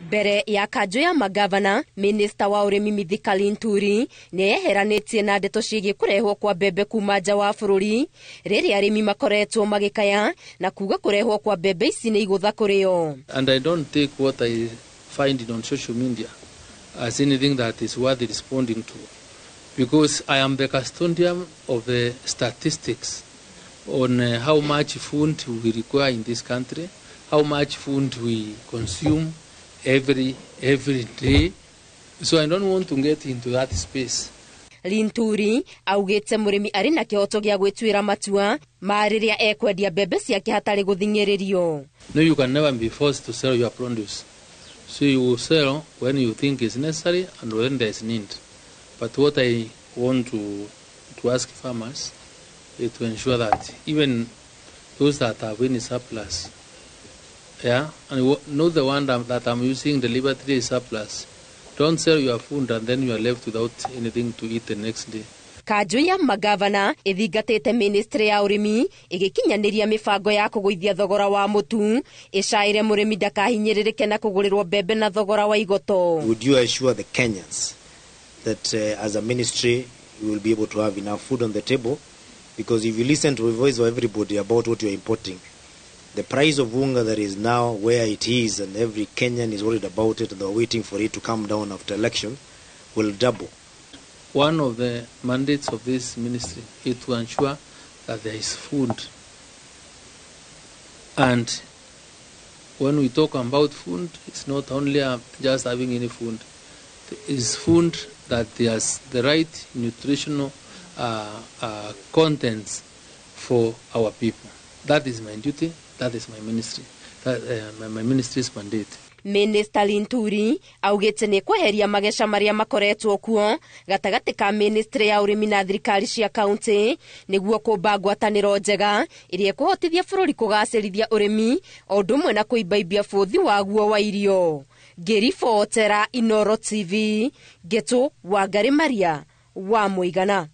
Mbere ya kanjũ ya magavana, minista wa ũrĩmi Mithika Linturi nĩyeheranĩtie na ndeto ciĩgiĩ kũrehwo kwa mbembe kuma nja wa bũrũri, rĩrĩa arĩmi makoretwo magĩkaya na kuga kũrehwo kwa mbembe ici nĩ igũtha kũrĩo. And I don't take what I find on social media as anything that is worth responding to, because I am the custodian of the statistics on how much food we require in this country, how much food we consume every day. So I don't want to get into that space. Linturi augĩte mũrĩmi arĩ na kĩhoto gĩa gwĩtuĩra matua ma rĩrĩa ekwendia mbembe ciake hatarĩ gũthing'ĩrĩrio. No, you can never be forced to sell your produce. So you will sell when you think is necessary and when there is need. But what I want to ask farmers is to ensure that even those that have any surplus, and not the one that I'm using the Liberty surplus, don't sell your food and then you are left without anything to eat the next day. Kanjũ ya magavana ĩthingatĩte ministry ya ũrĩmi ĩgĩkinyanĩria mĩbango ya kũgũithia thogora wa mũtu, ĩcaĩre mũrĩmi ndakahinyĩrĩrĩke na kũgũrĩrwo mbembe na thogora wa igoto. Would you assure the Kenyans that as a ministry you will be able to have enough food on the table? Because if you listen to the voice of everybody about what you are importing, the price of unga that is now where it is, and every Kenyan is worried about it, and they're waiting for it to come down after election, will double. One of the mandates of this ministry is to ensure that there is food. And when we talk about food, it's not only just having any food. It is food that has the right nutritional contents for our people. That is my duty. That is my ministry. My ministry's mandate. Minister Linturi augĩte nĩ kweheria mageca marĩa makoretwo kuo gatagatĩ ka ministry ya ũrĩmi na thirikari cia kaunti nĩguo kũmba ngwatanĩro njega ĩrĩa ĩkũhotithia bũrũri kũgacĩrithia ũrĩmi o ũndũ ũmwe na kũimbaimbia bũthi waguo wa irio. Ngĩribotera Inooro TV, Geto Wangari Maria wa Mũigana.